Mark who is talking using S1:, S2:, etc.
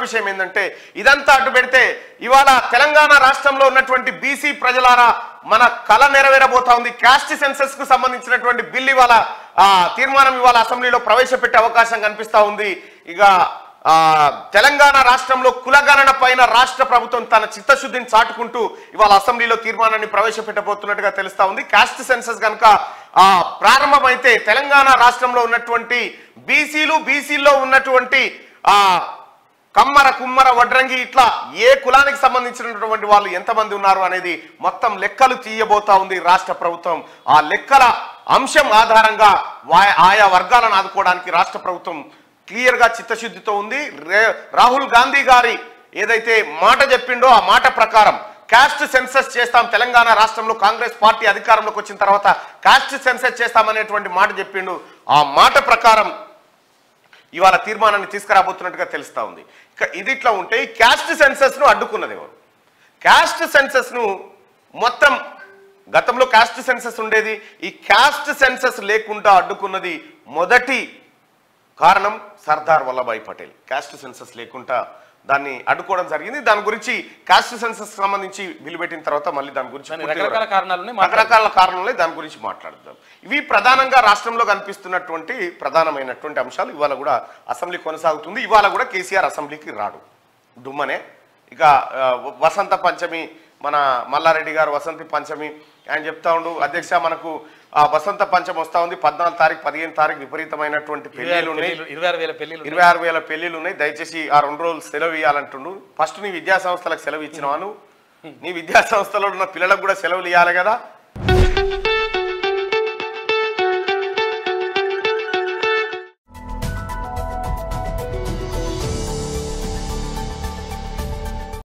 S1: విషయం ఏంటంటే ఇదంతా అడ్డు పెడితే ఇవాళ తెలంగాణ రాష్ట్రంలో ఉన్నటువంటి బీసీ ప్రజలారా మన కళ నెరవేరబోతా ఉంది. క్యాస్ట్ సెన్సస్ కు సంబంధించినటువంటి బిల్ ఇవాళ తీర్మానం ఇవాళ అసెంబ్లీలో ప్రవేశపెట్టే అవకాశం కనిపిస్తా ఉంది. ఇక తెలంగాణ రాష్ట్రంలో కులగణన పైన రాష్ట్ర ప్రభుత్వం తన చిత్తశుద్ధిని చాటుకుంటూ ఇవాళ అసెంబ్లీలో తీర్మానాన్ని ప్రవేశపెట్టబోతున్నట్టుగా తెలుస్తా ఉంది. క్యాస్ట్ సెన్సస్ కనుక ప్రారంభమైతే తెలంగాణ రాష్ట్రంలో ఉన్నటువంటి బీసీలో ఉన్నటువంటి కమ్మర కుమ్మర వడ్రంగి ఇట్లా ఏ కులానికి సంబంధించినటువంటి వాళ్ళు ఎంతమంది ఉన్నారు అనేది మొత్తం లెక్కలు తీయబోతా ఉంది రాష్ట్ర ప్రభుత్వం. ఆ లెక్కల అంశం ఆధారంగా ఆయా వర్గాలను ఆదుకోవడానికి రాష్ట్ర ప్రభుత్వం క్లియర్ గా చిత్తశుద్ధితో ఉంది. రాహుల్ గాంధీ గారి ఏదైతే మాట చెప్పిండో ఆ మాట ప్రకారం క్యాస్ట్ సెన్సస్ చేస్తాం, తెలంగాణ రాష్ట్రంలో కాంగ్రెస్ పార్టీ అధికారంలోకి వచ్చిన తర్వాత క్యాస్ట్ సెన్సస్ చేస్తామనేటువంటి మాట చెప్పిండు. ఆ మాట ప్రకారం ఇవాళ తీర్మానాన్ని తీసుకురాబోతున్నట్టుగా తెలుస్తా ఉంది. ఇది ఇట్లా ఉంటే ఈ క్యాస్ట్ సెన్సస్ ను అడ్డుకున్నది ఎవరు? క్యాస్ట్ సెన్సస్ ను మొత్తం గతంలో క్యాస్ట్ సెన్సస్ ఉండేది, ఈ క్యాస్ట్ సెన్సస్ లేకుండా అడ్డుకున్నది మొదటి కారణం సర్దార్ వల్లభాయ్ పటేల్. క్యాస్ట్ సెన్సస్ లేకుండా దాన్ని అడ్డుకోవడం జరిగింది. దాని గురించి క్యాస్ట్ సెన్సస్ సంబంధించి బిల్లు పెట్టిన తర్వాత మళ్ళీ దాని గురించి రకరకాల కారణాలు దాని గురించి మాట్లాడదాం. ఇవి ప్రధానంగా రాష్ట్రంలో కనిపిస్తున్నటువంటి ప్రధానమైనటువంటి అంశాలు. ఇవాళ కూడా అసెంబ్లీ కొనసాగుతుంది. ఇవాళ కూడా కేసీఆర్ అసెంబ్లీకి రాడు, డుమ్మనే. ఇక వసంత పంచమి, మన మల్లారెడ్డి గారు వసంత పంచమి ఆయన చెప్తా ఉండు, అధ్యక్ష మనకు వసంత పంచమి వస్తా ఉంది, 14 తారీఖు 15 తారీఖు విపరీతమైన పెళ్లిళ్ళు ఉన్నాయి, 26,000 పెళ్లిళ్ళు ఉన్నాయి, దయచేసి ఆ 2 రోజులు సెలవు ఇవ్వాలంటుండు. ఫస్ట్ నీ విద్యా సంస్థలకు సెలవు ఇచ్చినావా? నువ్వు నీ విద్యా సంస్థలో ఉన్న పిల్లలకు కూడా సెలవులు ఇవ్వాలి కదా.